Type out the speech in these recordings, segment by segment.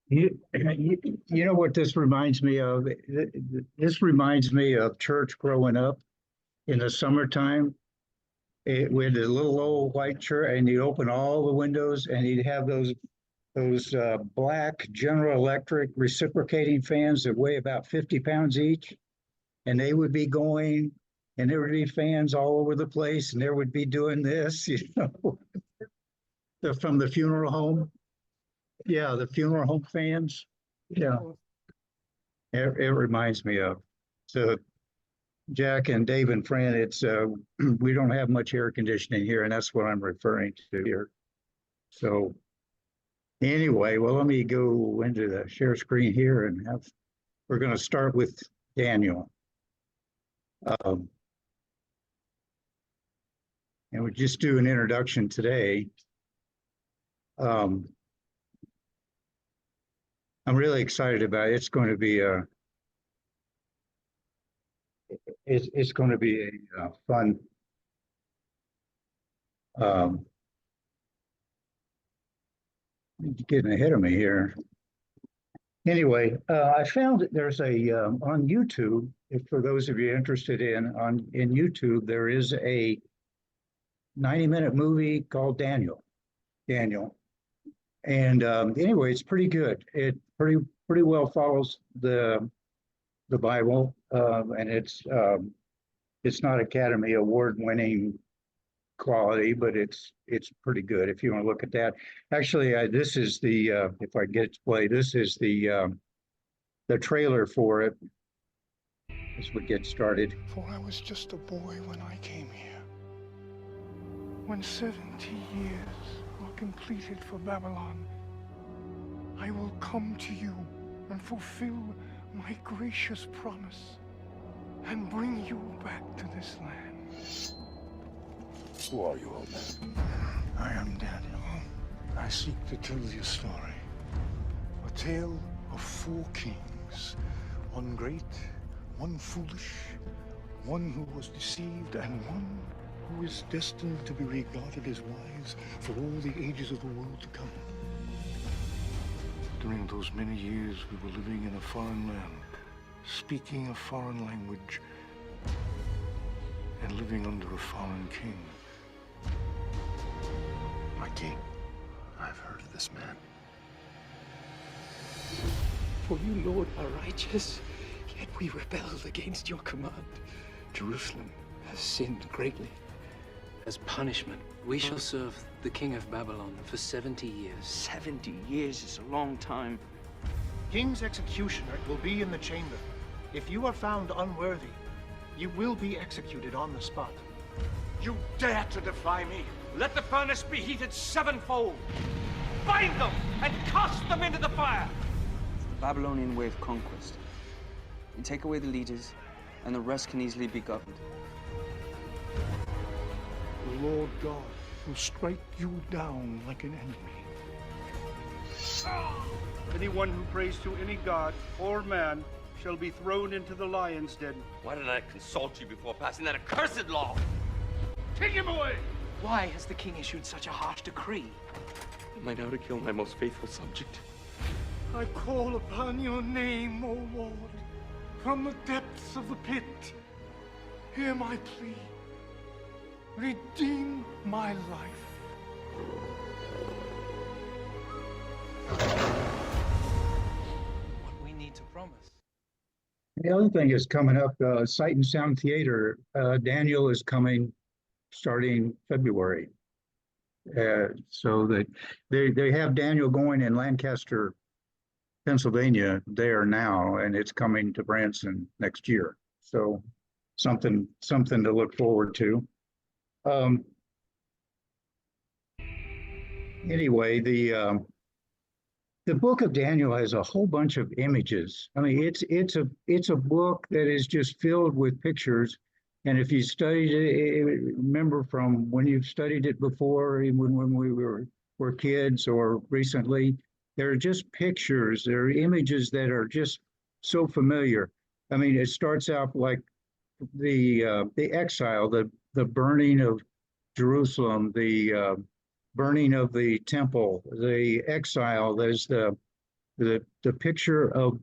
You know what this reminds me of? This reminds me of church growing up in the summertime. We had a little old white church, and you'd open all the windows, and you'd have those black General Electric reciprocating fans that weigh about 50 pounds each, and they would be going, and there would be fans all over the place, and there would be doing this, from the funeral home. Yeah, the funeral home fans. Yeah, it reminds me of. So Jack and Dave and Fran, it's we don't have much air conditioning here, and that's what I'm referring to here. So anyway, well, let me go into the share screen here and we're going to start with Daniel. And we just do an introduction today. I'm really excited about it. It's going to be a fun getting ahead of me here. Anyway, I found that there's on YouTube, for those of you interested in YouTube, there is a 90-minute movie called Daniel. And anyway, it's pretty good. It pretty well follows the Bible, and it's not Academy Award winning quality, but it's pretty good if you want to look at that. Actually, this is the if I get it to play, this is the trailer for it as we get started. For I was just a boy when I came here. When 70 years are completed for Babylon, I will come to you and fulfill my gracious promise and bring you back to this land. Who are you, old man? I am Daniel. I seek to tell you a story. A tale of 4 kings. One great, one foolish, one who was deceived, and one who is destined to be regarded as wise for all the ages of the world to come. During those many years, we were living in a foreign land, speaking a foreign language, and living under a foreign king. My king, I've heard of this man. For you, Lord, are righteous, yet we rebelled against your command. Jerusalem has sinned greatly. As punishment, we shall serve the king of Babylon for 70 years. 70 years is a long time. King's executioner will be in the chamber. If you are found unworthy, you will be executed on the spot. You dare to defy me? Let the furnace be heated 7-fold. Bind them and cast them into the fire. It's the Babylonian way of conquest. You take away the leaders, and the rest can easily be governed. The Lord God will strike you down like an enemy. Anyone who prays to any god or man shall be thrown into the lion's den. Why did I consult you before passing that accursed law? Take him away! Why has the king issued such a harsh decree? Am I now to kill my most faithful subject? I call upon your name, O Lord, from the depths of the pit. Hear my plea. Redeem my life. What we need to promise. The other thing is coming up, Sight and Sound Theater. Daniel is coming starting February. So they have Daniel going in Lancaster, Pennsylvania there now, and it's coming to Branson next year. So something to look forward to. Anyway, the book of Daniel has a whole bunch of images. I mean, it's a book that is just filled with pictures. And if you studied it, remember from when you've studied it before, even when we were kids or recently, there are just pictures, there are images that are just so familiar. I mean, it starts out like the exile, the burning of Jerusalem, the burning of the temple, the exile. There's the the picture of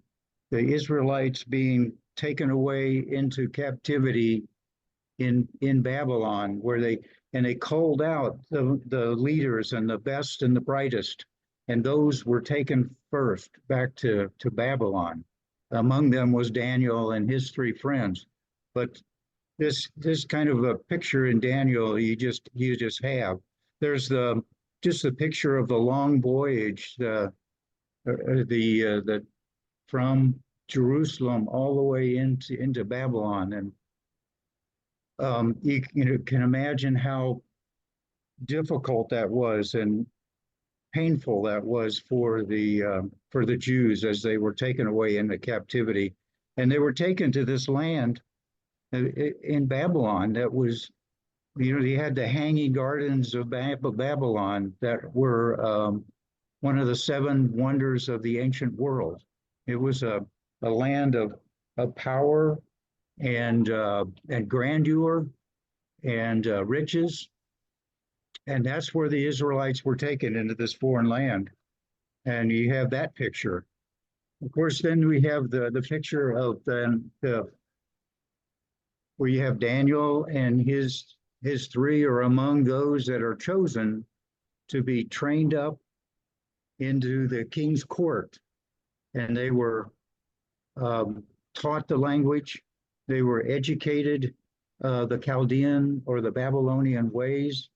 the Israelites being taken away into captivity in Babylon, where they culled out the leaders and the best and the brightest, and those were taken first back to Babylon. Among them was Daniel and his three friends. But this kind of a picture in Daniel you just have. There's just the picture of the long voyage, the from Jerusalem all the way into Babylon, and you can imagine how difficult that was and painful that was for the Jews as they were taken away into captivity, and they were taken to this land in Babylon that was, they had the Hanging Gardens of Babylon that were one of the seven wonders of the ancient world. It was a land of power and grandeur and riches. And that's where the Israelites were taken, into this foreign land. And you have that picture. Of course, then we have the picture of where you have Daniel and his three are among those that are chosen to be trained up into the king's court. And they were taught the language. They were educated the Chaldean or the Babylonian ways,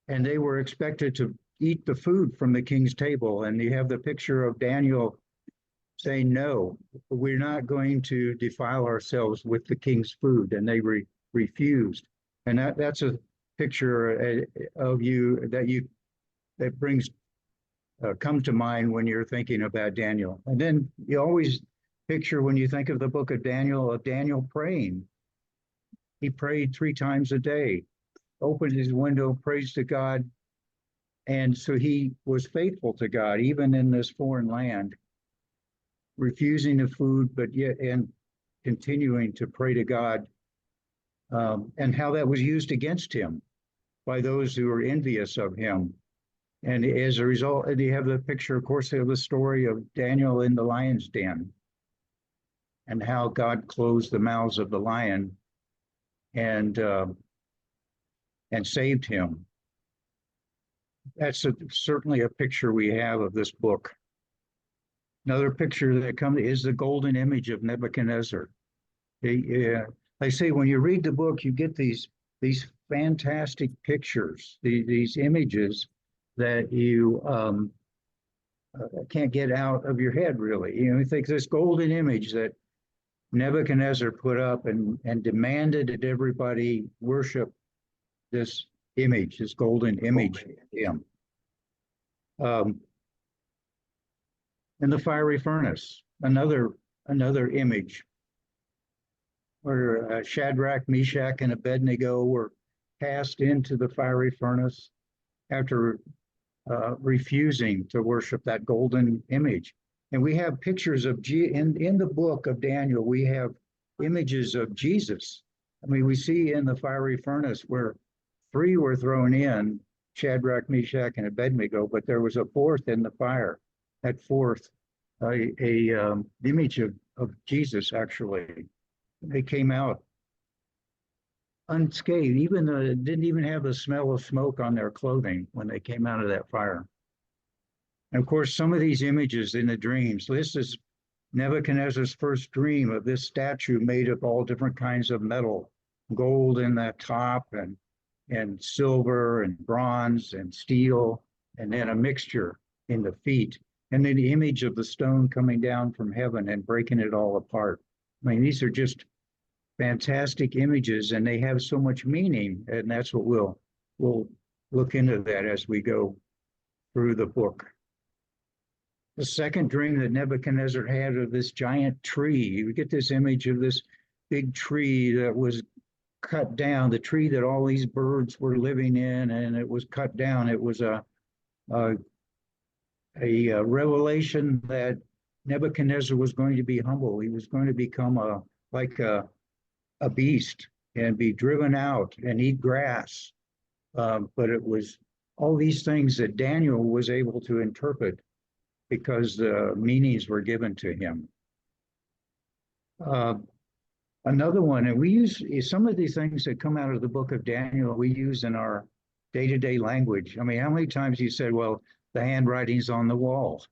and they were expected to eat the food from the king's table. And you have the picture of Daniel saying, no, we're not going to defile ourselves with the king's food. And they refused. And that's a picture of you that brings come to mind when you're thinking about Daniel. And then you always picture, when you think of the book of Daniel praying. He prayed 3 times a day, opened his window, prays to God. And so he was faithful to God, even in this foreign land, refusing the food, but yet and continuing to pray to God, and how that was used against him by those who were envious of him. And as a result, and you have the picture, of course, of the story of Daniel in the lion's den, and how God closed the mouths of the lion and saved him. That's certainly a picture we have of this book. Another picture that comes is the golden image of Nebuchadnezzar. I say, when you read the book, you get these fantastic pictures, these images that you can't get out of your head, really. You think this golden image that Nebuchadnezzar put up and demanded that everybody worship this image, this golden image of him. In the fiery furnace, another image where Shadrach, Meshach, and Abednego were cast into the fiery furnace after refusing to worship that golden image. And we have pictures of in the book of Daniel, we have images of Jesus. I mean, we see in the fiery furnace where 3 were thrown in, Shadrach, Meshach, and Abednego, but there was a 4th in the fire. That 4th, a image of Jesus, actually. They came out unscathed, even though it didn't even have the smell of smoke on their clothing when they came out of that fire. And of course, some of these images in the dreams, this is Nebuchadnezzar's first dream of this statue made of all different kinds of metal, gold in the top and silver and bronze and steel, and then a mixture in the feet. And then the image of the stone coming down from heaven and breaking it all apart. I mean, these are just fantastic images, and they have so much meaning. And that's what we'll look into that as we go through the book. The second dream that Nebuchadnezzar had of this giant tree, we get this image of this big tree that was cut down, the tree that all these birds were living in, and it was cut down. It was a revelation that Nebuchadnezzar was going to be humble. He was going to become like a beast and be driven out and eat grass. But it was all these things that Daniel was able to interpret because the meanings were given to him. Another one, and we use some of these things that come out of the book of Daniel, we use in our day-to-day language. I mean, how many times you said, well, the handwriting's on the wall?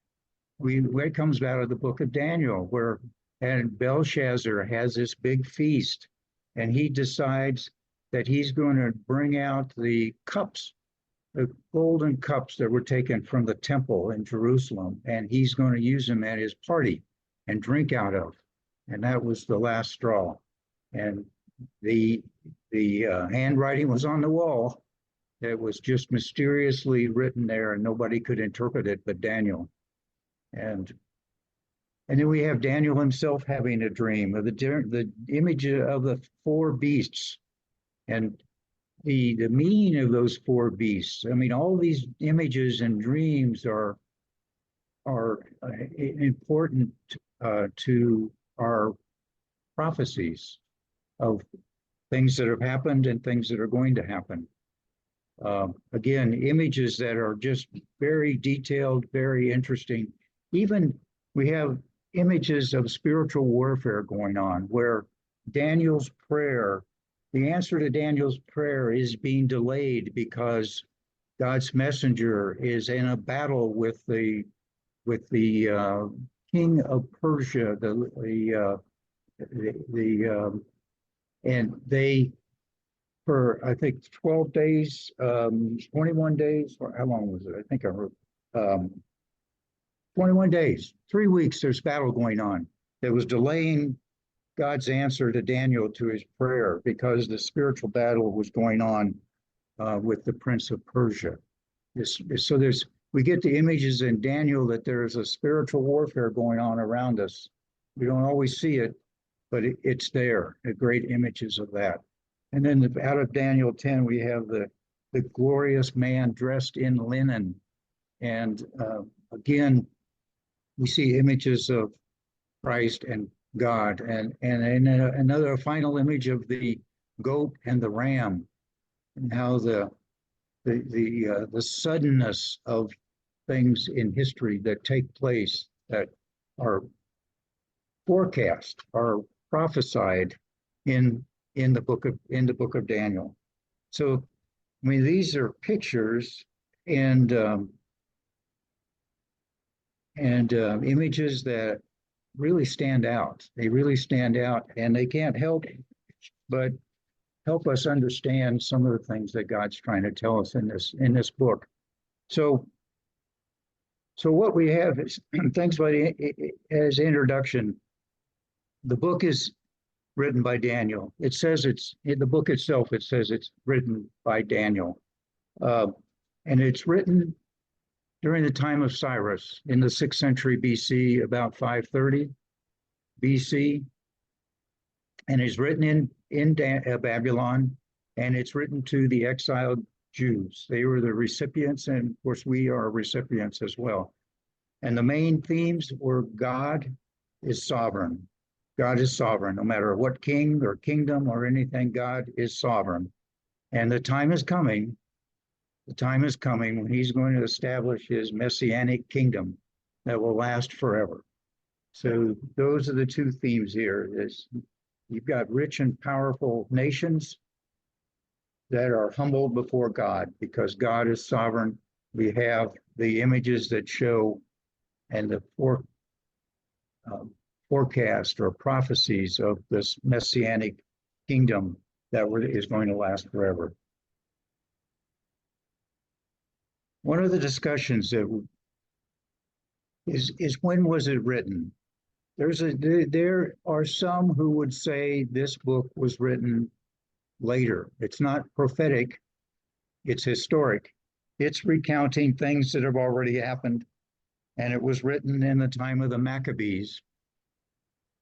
It comes out of the book of Daniel, where and Belshazzar has this big feast, and he decides that he's going to bring out the cups, the golden cups that were taken from the temple in Jerusalem, and he's going to use them at his party and drink out of. And that was the last straw. And the handwriting was on the wall. It was just mysteriously written there, and nobody could interpret it but Daniel. And then we have Daniel himself having a dream of the image of the four beasts, and the meaning of those four beasts. I mean, all these images and dreams are important to our prophecies of things that have happened and things that are going to happen. Again, images that are just very detailed, very interesting. Even we have images of spiritual warfare going on, where Daniel's prayer, the answer to Daniel's prayer is being delayed because God's messenger is in a battle with the king of Persia, and they, for I think 12 days, 21 days, or how long was it? I think I wrote 21 days, 3 weeks, there's battle going on that was delaying God's answer to Daniel to his prayer because the spiritual battle was going on with the prince of Persia. So we get the images in Daniel that there's a spiritual warfare going on around us. We don't always see it, but it's there, the great images of that. And then out of Daniel 10, we have the glorious man dressed in linen. And again, we see images of Christ and God, and another final image of the goat and the ram, and how the suddenness of things in history that take place that are forecast, are prophesied in the book of Daniel. So, I mean, these are pictures and images that really stand out. They really stand out, and they can't help but help us understand some of the things that God's trying to tell us in this book. So what we have is, thanks by as introduction, the book is written by Daniel. It says it's in the book itself. It says it's written by Daniel, and it's written during the time of Cyrus in the 6th century BC, about 530 BC, and it's written in Babylon, and it's written to the exiled Jews. They were the recipients, and of course we are recipients as well. And the main themes were God is sovereign. God is sovereign, no matter what king or kingdom or anything, God is sovereign. And the time is coming when he's going to establish his messianic kingdom that will last forever. So those are the two themes here. You've got rich and powerful nations that are humbled before God because God is sovereign. We have the images that show and the forecast or prophecies of this messianic kingdom that is going to last forever. One of the discussions that is when was it written? There are some who would say this book was written later. It's not prophetic, it's historic. It's recounting things that have already happened, and it was written in the time of the Maccabees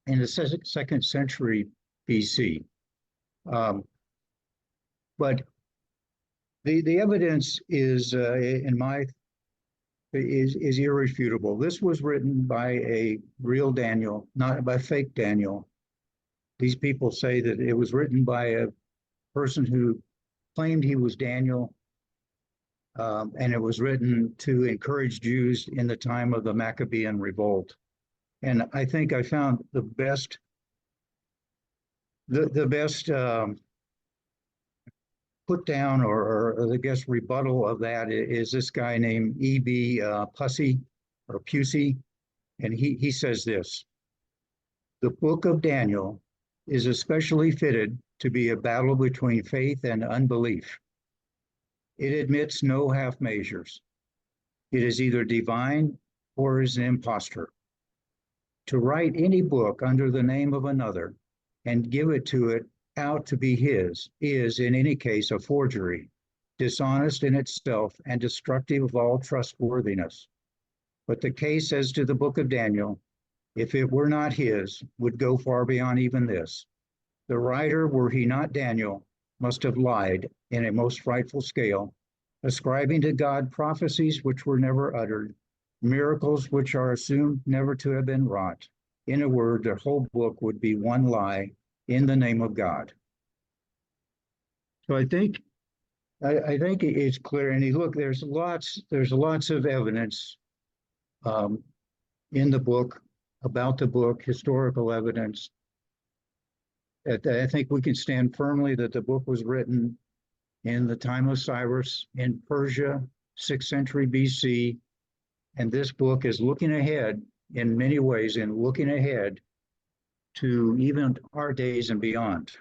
in the 2nd century BC. But the evidence is is irrefutable. This was written by a real Daniel, not by fake Daniel. These people say that it was written by a person who claimed he was Daniel, and it was written to encourage Jews in the time of the Maccabean revolt. And I think I found the best put down or I guess rebuttal of that is this guy named E.B. Pusey or Pusey, and he says this: the book of Daniel is especially fitted to be a battle between faith and unbelief. It admits no half measures. It is either divine or is an impostor. To write any book under the name of another and give it to it out to be his is, in any case, a forgery, dishonest in itself and destructive of all trustworthiness. But the case as to the book of Daniel, if it were not his, would go far beyond even this. The writer, were he not Daniel, must have lied in a most frightful scale, ascribing to God prophecies which were never uttered, miracles which are assumed never to have been wrought. In a word, the whole book would be one lie in the name of God. So I think it's clear. And look, there's lots of evidence in the book, about the book, historical evidence. I think we can stand firmly that the book was written in the time of Cyrus in Persia, 6th century BC. And this book is looking ahead in many ways, and looking ahead to even our days and beyond.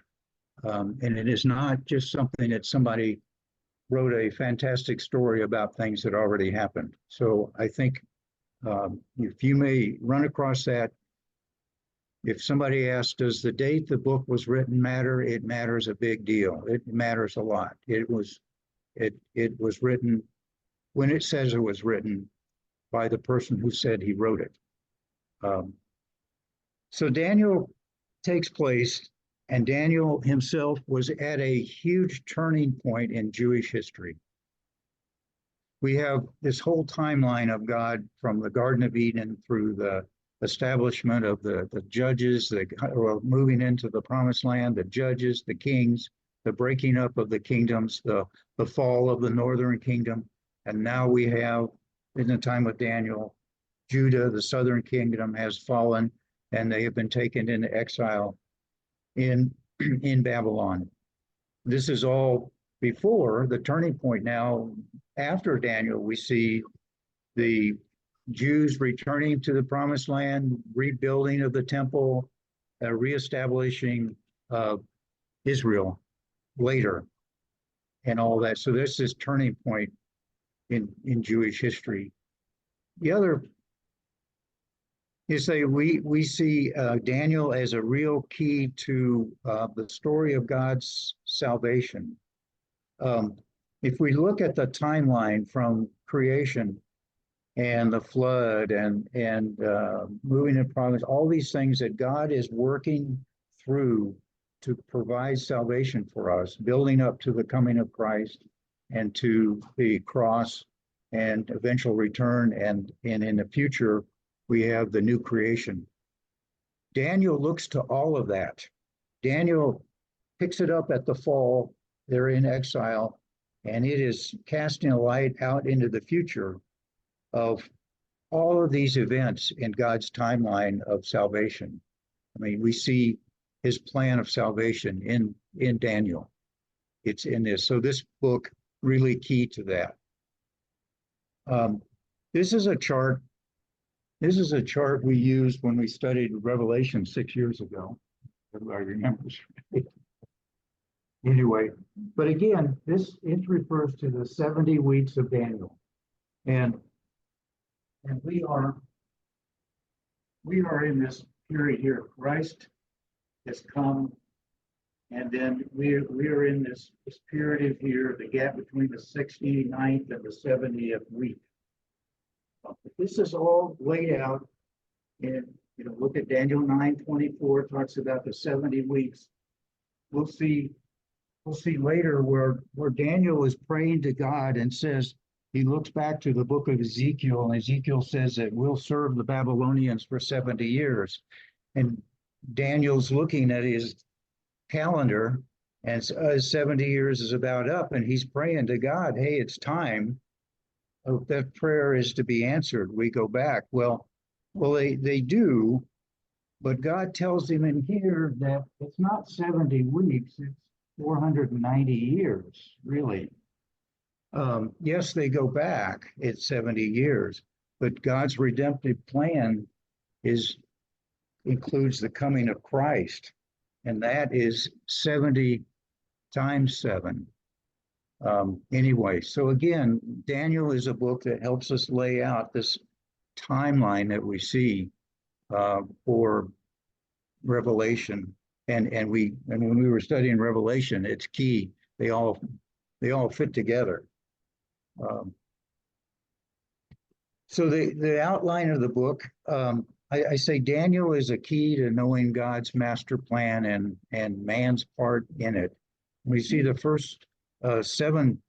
And it is not just something that somebody wrote a fantastic story about things that already happened. So I think if you may run across that, if somebody asks, does the date the book was written matter? It matters a big deal. It matters a lot. It was written when it says it was written by the person who said he wrote it. So Daniel takes place, and Daniel himself was at a huge turning point in Jewish history. We have this whole timeline of God from the Garden of Eden through the establishment of the judges, moving into the promised land, the judges, the kings, the breaking up of the kingdoms, the fall of the northern kingdom. And now we have, in the time of Daniel, Judah, the southern kingdom, has fallen, and they have been taken into exile in Babylon. This is all before the turning point. Now, after Daniel, we see the Jews returning to the promised land, rebuilding of the temple, reestablishing Israel later, and all that. So there's this turning point in Jewish history. The other is that we see Daniel as a real key to the story of God's salvation. If we look at the timeline from creation and the flood and moving in promise, all these things that God is working through to provide salvation for us, building up to the coming of Christ and to the cross and eventual return, and in the future, we have the new creation. Daniel looks to all of that. Daniel picks it up at the fall. They're in exile, and it is casting a light out into the future of all of these events in God's timeline of salvation. I mean, we see his plan of salvation in Daniel. It's in this. So this book really key to that. This is a chart. This is a chart we used when we studied Revelation 6 years ago. Everybody remembers. Anyway, but again, it refers to the 70 weeks of Daniel, and we are in this period here. Christ has come, and then we are in this period here, the gap between the 69th and the 70th week. This is all laid out in, look at Daniel 9:24, talks about the 70 weeks. We'll see later where Daniel is praying to God and says, he looks back to the book of Ezekiel, and Ezekiel says that we'll serve the Babylonians for 70 years. And Daniel's looking at his calendar, and 70 years is about up, and he's praying to God, hey, it's time that prayer is to be answered. We go back. Well, they do, but God tells him in here that it's not 70 weeks, it's 490 years, really. Yes, they go back, it's 70 years, but God's redemptive plan includes the coming of Christ, and that is 70 times 7. Anyway, so again, Daniel is a book that helps us lay out this timeline that we see for Revelation, and when we were studying Revelation, it's key. They all fit together. So the outline of the book, I say Daniel is a key to knowing God's master plan and man's part in it. We see the first 7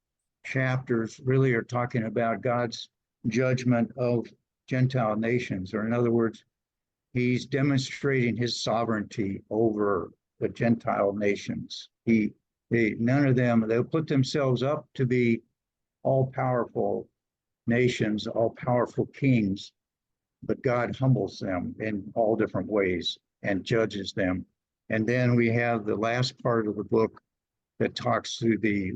chapters really are talking about God's judgment of Gentile nations, or in other words, he's demonstrating his sovereignty over the Gentile nations. None of them, they'll put themselves up to be all-powerful nations, all-powerful kings, but God humbles them in all different ways and judges them. And then we have the last part of the book that talks to the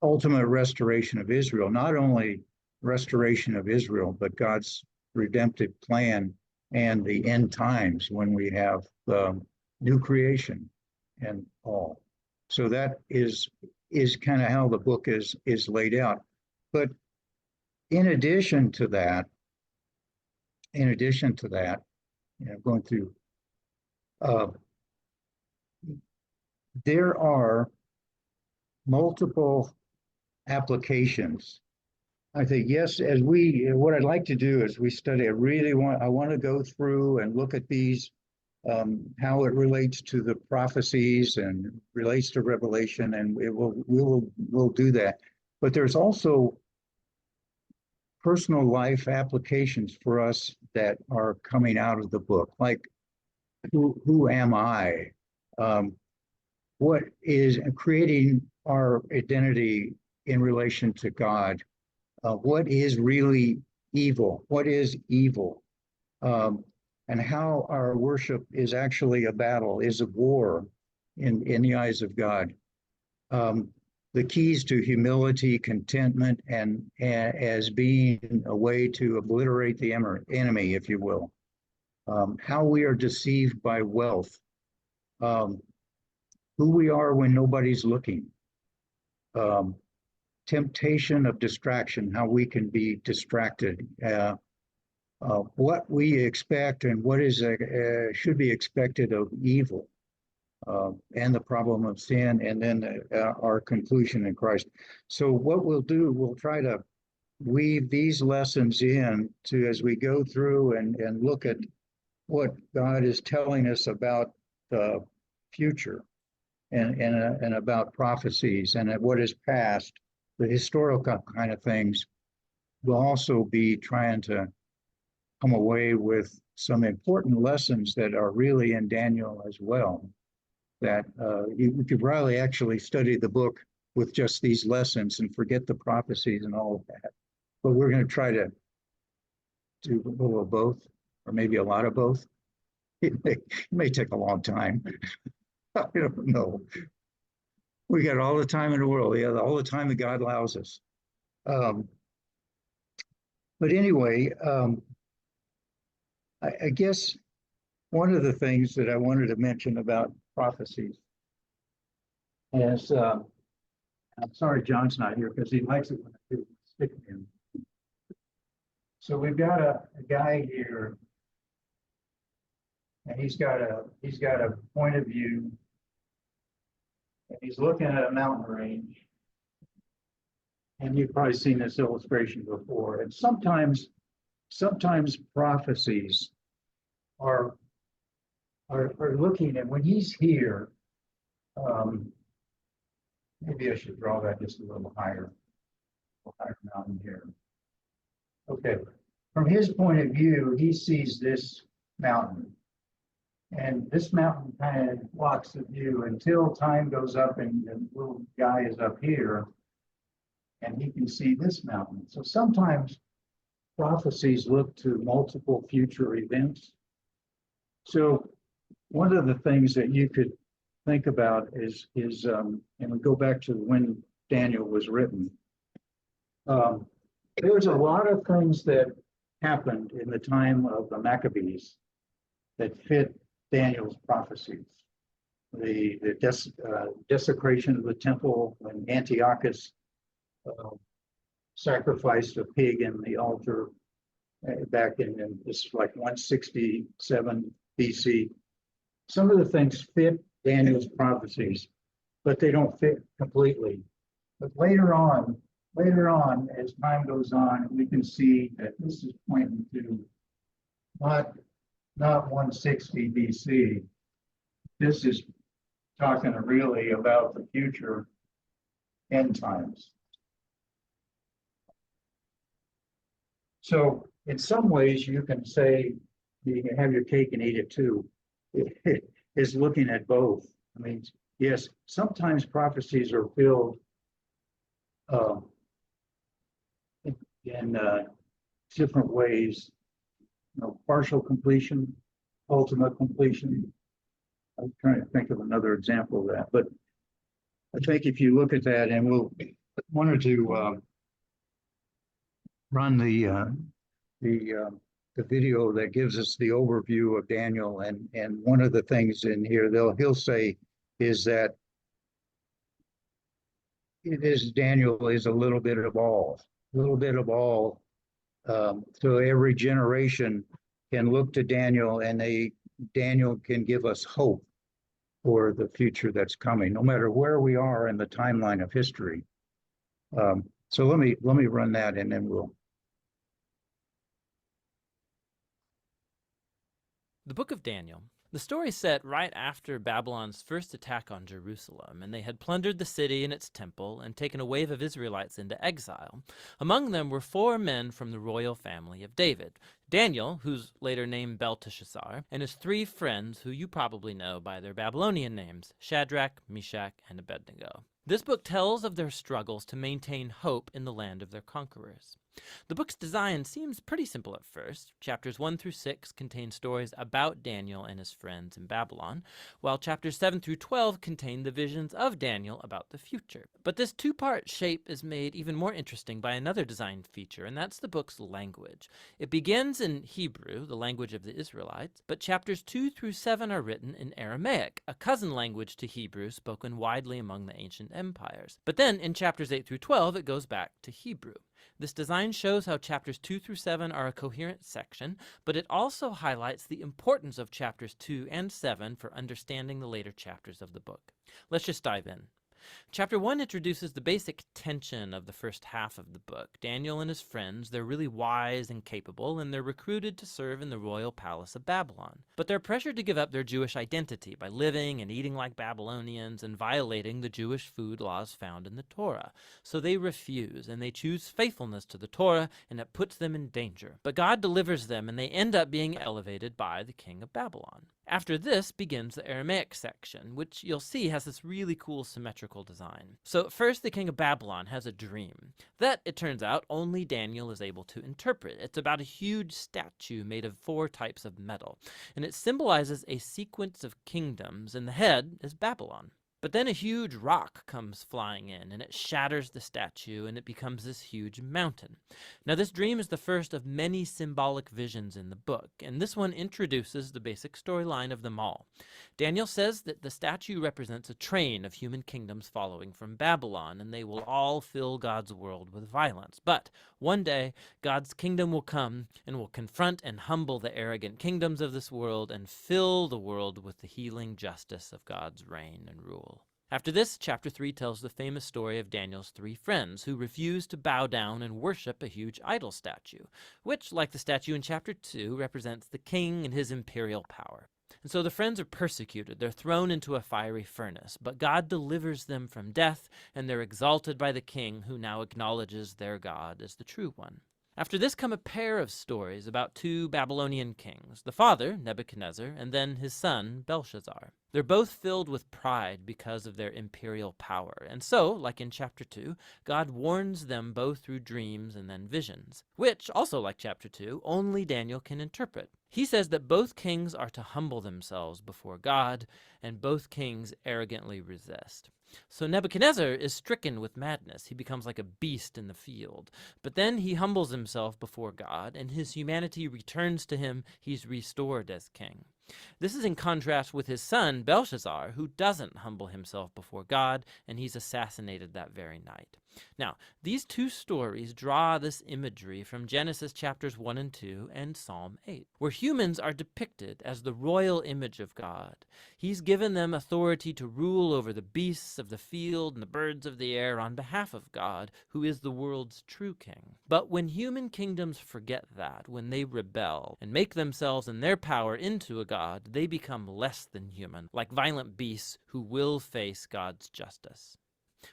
ultimate restoration of Israel, not only restoration of Israel, but God's redemptive plan and the end times when we have new creation and all. So that is kind of how the book is laid out. But in addition to that, going through, there are multiple applications. I think, yes, what I'd like to do is we study, I want to go through and look at these, how it relates to the prophecies and relates to Revelation, and we'll do that. But there's also personal life applications for us that are coming out of the book, like who am I? What is creating our identity in relation to God? What is really evil? What is evil? And how our worship is actually a battle, is a war in the eyes of God. The keys to humility, contentment, and as being a way to obliterate the enemy, if you will. How we are deceived by wealth. Who we are when nobody's looking. Temptation of distraction, how we can be distracted. What we expect and what is should be expected of evil. And the problem of sin, and then our conclusion in Christ. So what we'll do, we'll try to weave these lessons in to as we go through and look at what God is telling us about the future and about prophecies and what is past, the historical kind of things. We'll also be trying to come away with some important lessons that are really in Daniel as well. That you could probably actually study the book with just these lessons and forget the prophecies and all of that. But we're going to try to do a little of both, or maybe a lot of both. It may take a long time. I don't know. We got all the time in the world. Yeah, all the time that God allows us. But anyway, I guess one of the things that I wanted to mention about prophecies is, I'm sorry John's not here because he likes it when I do stick him. So we've got a guy here, and he's got a point of view, and he's looking at a mountain range. And you've probably seen this illustration before. And sometimes prophecies are looking at when he's here. Maybe I should draw that just a little higher mountain here. Okay, from his point of view, he sees this mountain. And this mountain kind of blocks the view until time goes up and the little guy is up here. and he can see this mountain. So sometimes prophecies look to multiple future events. So one of the things that you could think about is and we go back to when Daniel was written. There's a lot of things that happened in the time of the Maccabees that fit Daniel's prophecies. The desecration of the temple when Antiochus sacrificed a pig in the altar back in this is like 167 BC. Some of the things fit Daniel's prophecies, but they don't fit completely. But later on, as time goes on, we can see that this is pointing to not 160 BC. This is talking really about the future end times. So in some ways, you can say you can have your cake and eat it too. It is looking at both. I mean, yes, sometimes prophecies are filled in different ways. You know, partial completion, ultimate completion. I'm trying to think of another example of that, but I think if you look at that, and we'll wanted to run the video that gives us the overview of Daniel, and one of the things in here he'll say is that Daniel is a little bit of all, so every generation can look to Daniel, and Daniel can give us hope for the future that's coming, no matter where we are in the timeline of history. So let me run that, and then we'll. The Book of Daniel. The story is set right after Babylon's first attack on Jerusalem, and they had plundered the city and its temple and taken a wave of Israelites into exile. Among them were 4 men from the royal family of David: Daniel, who's later named Belteshazzar, and his 3 friends who you probably know by their Babylonian names, Shadrach, Meshach, and Abednego. This book tells of their struggles to maintain hope in the land of their conquerors. The book's design seems pretty simple at first. Chapters 1 through 6 contain stories about Daniel and his friends in Babylon, while chapters 7 through 12 contain the visions of Daniel about the future. But this 2-part shape is made even more interesting by another design feature, and that's the book's language. It begins in Hebrew, the language of the Israelites, but chapters 2 through 7 are written in Aramaic, a cousin language to Hebrew spoken widely among the ancient empires. But then in chapters 8 through 12, it goes back to Hebrew. This design shows how chapters 2 through 7 are a coherent section, but it also highlights the importance of chapters 2 and 7 for understanding the later chapters of the book. Let's just dive in. Chapter 1 introduces the basic tension of the first half of the book. Daniel and his friends, they're really wise and capable, and they're recruited to serve in the royal palace of Babylon. But they're pressured to give up their Jewish identity by living and eating like Babylonians and violating the Jewish food laws found in the Torah. So they refuse, and they choose faithfulness to the Torah, and it puts them in danger. But God delivers them, and they end up being elevated by the king of Babylon. After this begins the Aramaic section, which you'll see has this really cool symmetrical design. So first, the king of Babylon has a dream that, it turns out, only Daniel is able to interpret. It's about a huge statue made of 4 types of metal, and it symbolizes a sequence of kingdoms, and the head is Babylon. But then a huge rock comes flying in, and it shatters the statue, and it becomes this huge mountain. Now, this dream is the first of many symbolic visions in the book, and this one introduces the basic storyline of them all. Daniel says that the statue represents a train of human kingdoms following from Babylon, and they will all fill God's world with violence. But one day, God's kingdom will come and will confront and humble the arrogant kingdoms of this world and fill the world with the healing justice of God's reign and rule. After this, chapter 3 tells the famous story of Daniel's 3 friends who refuse to bow down and worship a huge idol statue, which, like the statue in chapter 2, represents the king and his imperial power. And so the friends are persecuted. They're thrown into a fiery furnace, but God delivers them from death, and they're exalted by the king, who now acknowledges their God as the true one. After this come a pair of stories about two Babylonian kings, the father, Nebuchadnezzar, and then his son, Belshazzar. They're both filled with pride because of their imperial power, and so, like in chapter 2, God warns them both through dreams and then visions, which, also like chapter 2, only Daniel can interpret. He says that both kings are to humble themselves before God, and both kings arrogantly resist. So Nebuchadnezzar is stricken with madness. He becomes like a beast in the field. But then he humbles himself before God, and his humanity returns to him. He's restored as king. This is in contrast with his son, Belshazzar, who doesn't humble himself before God, and he's assassinated that very night. Now, these two stories draw this imagery from Genesis chapters 1 and 2 and Psalm 8, where humans are depicted as the royal image of God. He's given them authority to rule over the beasts of the field and the birds of the air on behalf of God, who is the world's true king. But when human kingdoms forget that, when they rebel and make themselves and their power into a god, they become less than human, like violent beasts who will face God's justice.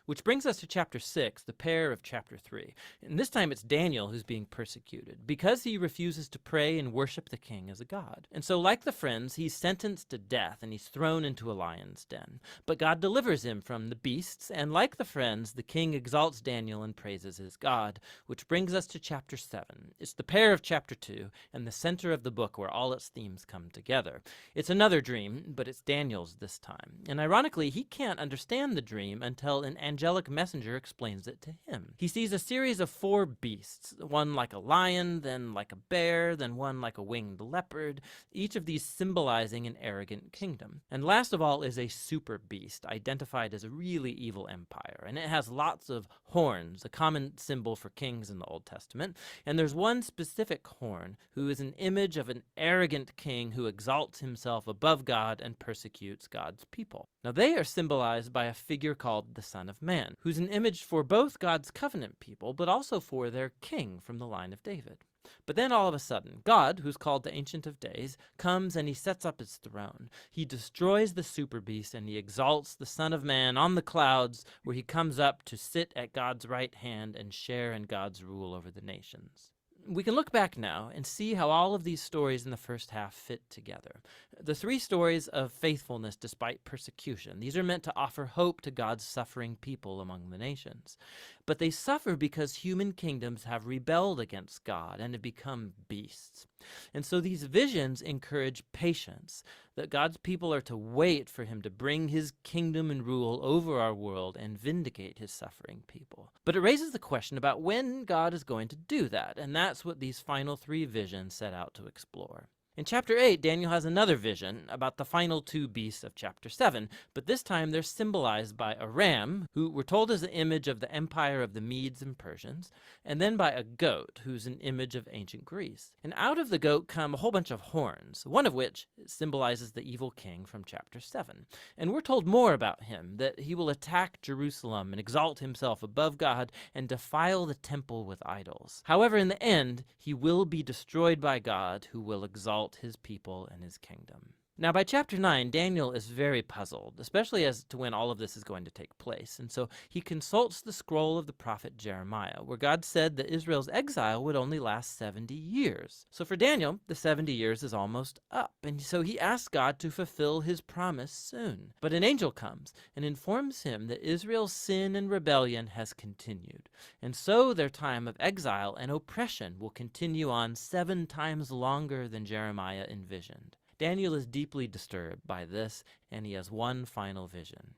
Which brings us to chapter 6, the pair of chapter 3. And this time it's Daniel who's being persecuted because he refuses to pray and worship the king as a god. And so, like the friends, he's sentenced to death and he's thrown into a lion's den. But God delivers him from the beasts, and like the friends, the king exalts Daniel and praises his God, which brings us to chapter 7. It's the pair of chapter 2 and the center of the book where all its themes come together. It's another dream, but it's Daniel's this time. And ironically, he can't understand the dream until an angelic messenger explains it to him. He sees a series of 4 beasts, one like a lion, then like a bear, then one like a winged leopard, each of these symbolizing an arrogant kingdom. And last of all is a super beast, identified as a really evil empire, and it has lots of horns, a common symbol for kings in the Old Testament, and there's one specific horn who is an image of an arrogant king who exalts himself above God and persecutes God's people. Now they are symbolized by a figure called the Son of Man, who's an image for both God's covenant people, but also for their king from the line of David. But then all of a sudden, God, who's called the Ancient of Days, comes and he sets up his throne. He destroys the super beast and he exalts the Son of Man on the clouds, where he comes up to sit at God's right hand and share in God's rule over the nations. We can look back now and see how all of these stories in the first half fit together. The 3 stories of faithfulness despite persecution, these are meant to offer hope to God's suffering people among the nations. But they suffer because human kingdoms have rebelled against God and have become beasts. And so these visions encourage patience, that God's people are to wait for him to bring his kingdom and rule over our world and vindicate his suffering people. But it raises the question about when God is going to do that, and that's what these final 3 visions set out to explore. In chapter 8, Daniel has another vision about the final 2 beasts of chapter 7, but this time they're symbolized by a ram, who we're told is the image of the empire of the Medes and Persians, and then by a goat, who's an image of ancient Greece. And out of the goat come a whole bunch of horns, one of which symbolizes the evil king from chapter 7. And we're told more about him, that he will attack Jerusalem and exalt himself above God and defile the temple with idols. However, in the end, he will be destroyed by God, who will exalt his people and his kingdom. Now, by chapter 9, Daniel is very puzzled, especially as to when all of this is going to take place. And so he consults the scroll of the prophet Jeremiah, where God said that Israel's exile would only last 70 years. So for Daniel, the 70 years is almost up. And so he asks God to fulfill his promise soon. But an angel comes and informs him that Israel's sin and rebellion has continued. And so their time of exile and oppression will continue on 7 times longer than Jeremiah envisioned. Daniel is deeply disturbed by this, and he has one final vision.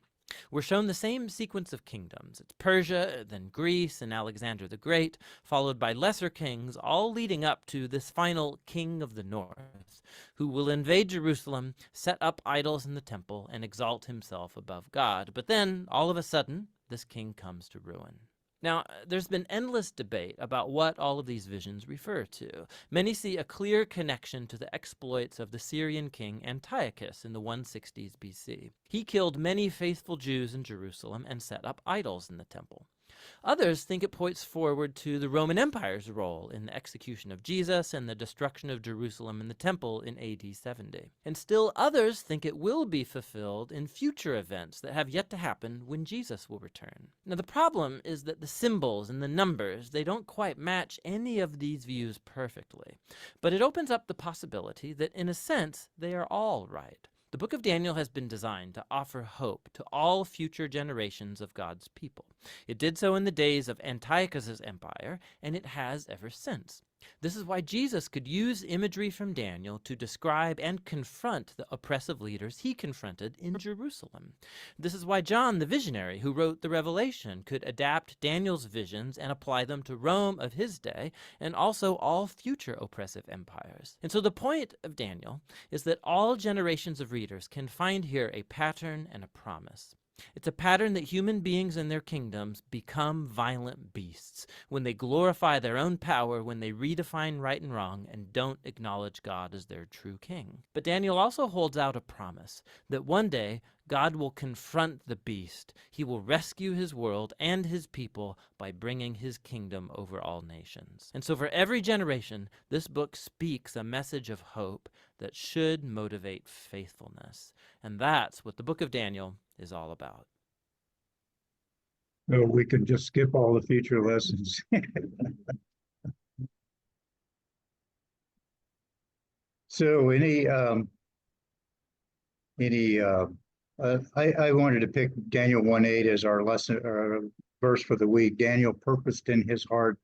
We're shown the same sequence of kingdoms. It's Persia, then Greece, and Alexander the Great, followed by lesser kings, all leading up to this final king of the north, who will invade Jerusalem, set up idols in the temple, and exalt himself above God. But then, all of a sudden, this king comes to ruin. Now, there's been endless debate about what all of these visions refer to. Many see a clear connection to the exploits of the Syrian king Antiochus in the 160s BC. He killed many faithful Jews in Jerusalem and set up idols in the temple. Others think it points forward to the Roman Empire's role in the execution of Jesus and the destruction of Jerusalem and the temple in AD 70. And still others think it will be fulfilled in future events that have yet to happen when Jesus will return. Now the problem is that the symbols and the numbers, they don't quite match any of these views perfectly. But it opens up the possibility that in a sense they are all right. The book of Daniel has been designed to offer hope to all future generations of God's people. It did so in the days of Antiochus's empire, and it has ever since. This is why Jesus could use imagery from Daniel to describe and confront the oppressive leaders he confronted in Jerusalem. This is why John, the visionary who wrote the Revelation, could adapt Daniel's visions and apply them to Rome of his day and also all future oppressive empires. And so the point of Daniel is that all generations of readers can find here a pattern and a promise. It's a pattern that human beings and their kingdoms become violent beasts when they glorify their own power, when they redefine right and wrong and don't acknowledge God as their true king. But Daniel also holds out a promise that one day God will confront the beast. He will rescue his world and his people by bringing his kingdom over all nations. And so for every generation, this book speaks a message of hope that should motivate faithfulness. And that's what the book of Daniel is all about. So we can just skip all the future lessons. So I wanted to pick Daniel 1:8 as our lesson or verse for the week. Daniel purposed in his heart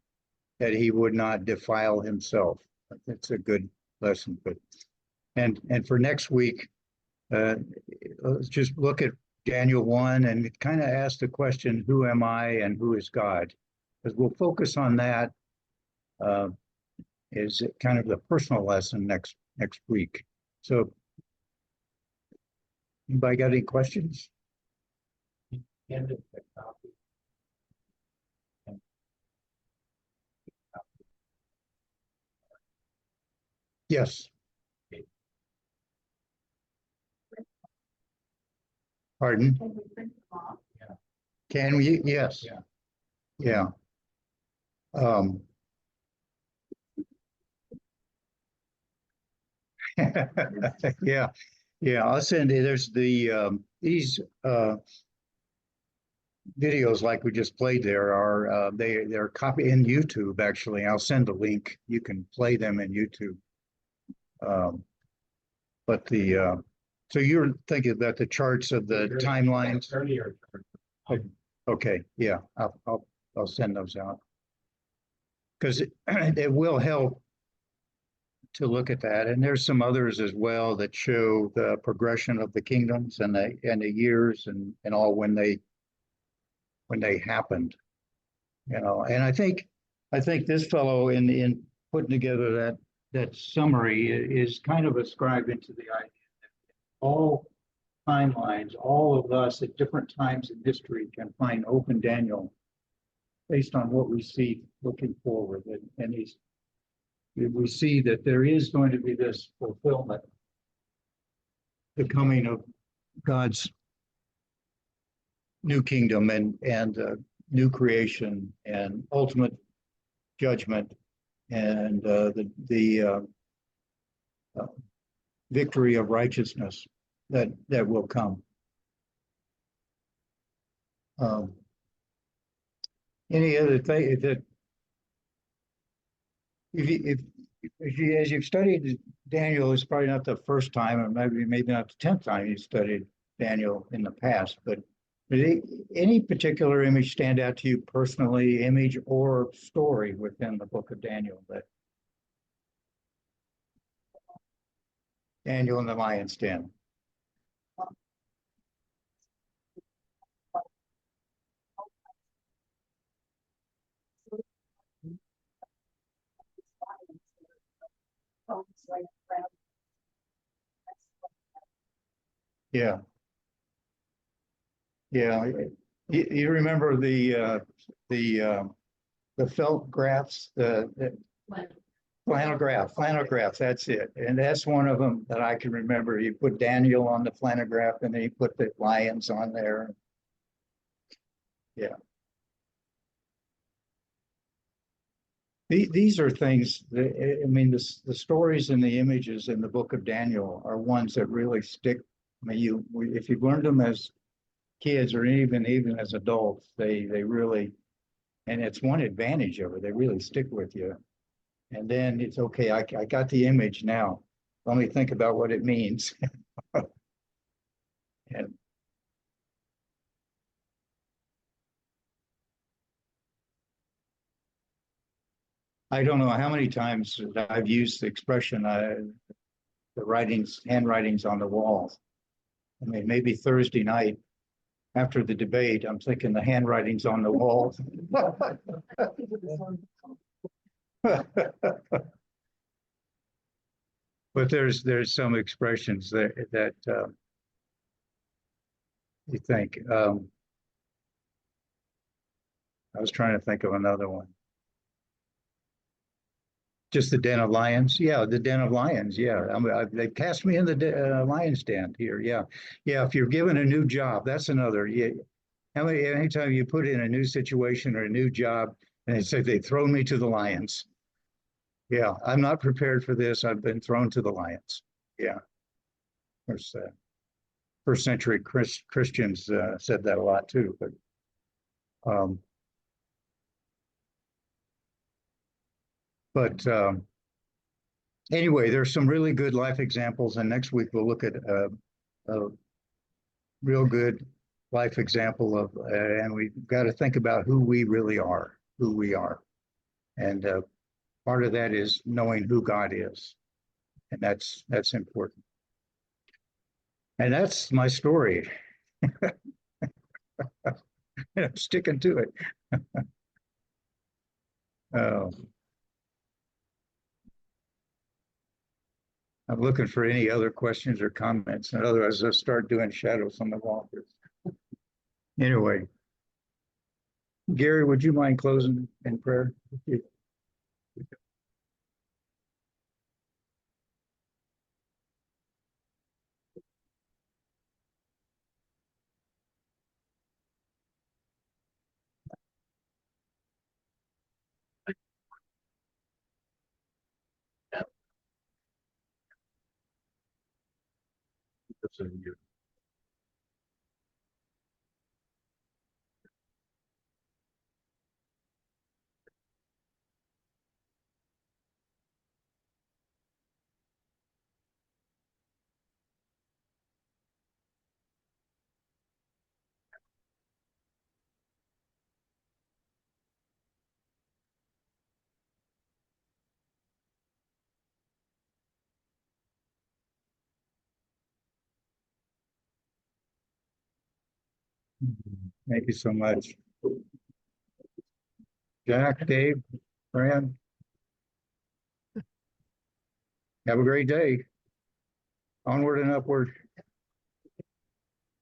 that he would not defile himself. That's a good lesson. But and for next week, let's just look at Daniel 1 and kind of ask the question, who am I and who is God? Because we'll focus on that is kind of the personal lesson next week. So anybody got any questions? Yes. Pardon? Can we print them off? Yeah. Can we? Yes. Yeah. Yeah. Yeah. I'll send you. There's the these videos like we just played there are they're copied in YouTube actually. I'll send the link. You can play them in YouTube. But the so you're thinking about the charts of the timelines? Okay, yeah, I'll send those out. Because it will help to look at that. And there's some others as well that show the progression of the kingdoms and the years and all when they happened. You know, and I think this fellow in putting together that summary is kind of ascribed into the idea all timelines, all of us at different times in history can find hope in Daniel based on what we see looking forward. And we see that there is going to be this fulfillment, the coming of God's new kingdom and new creation and ultimate judgment and the victory of righteousness that will come. Any other thing that as you've studied Daniel, it's probably not the first time, or maybe not the 10th time you studied Daniel in the past, but did any particular image stand out to you personally, image or story within the book of Daniel that Daniel in the lion's den? Yeah. Yeah. You remember the felt graphs, the flannel graph, that's it. And that's one of them that I can remember. You put Daniel on the flannel graph and then you put the lions on there. Yeah. These are things that, I mean, the stories and the images in the book of Daniel are ones that really stick. I mean, if you've learned them as kids or even as adults, they really, and it's one advantage of it, they really stick with you. And then it's okay, I got the image now. Let me think about what it means. And I don't know how many times I've used the expression, the handwritings on the walls. I mean, maybe Thursday night after the debate, I'm thinking the handwritings on the walls. But there's some expressions that you think. I was trying to think of another one. Just the den of lions. Yeah, the den of lions. Yeah, they cast me in the lion's den here. Yeah, yeah. If you're given a new job, that's another. Yeah. Anytime you put in a new situation or a new job, and they say they throw me to the lions. Yeah, I'm not prepared for this. I've been thrown to the lions. Yeah. There's first century Christians said that a lot too. But anyway, there's some really good life examples, and next week we'll look at a real good life example of, and we've got to think about who we really are, who we are, and part of that is knowing who God is, and that's important. And that's my story. And I'm sticking to it. I'm looking for any other questions or comments, and otherwise I'll start doing shadows on the wall. Anyway, Gary, would you mind closing in prayer? Thank you so much. Jack, Dave, Fran, have a great day. Onward and upward.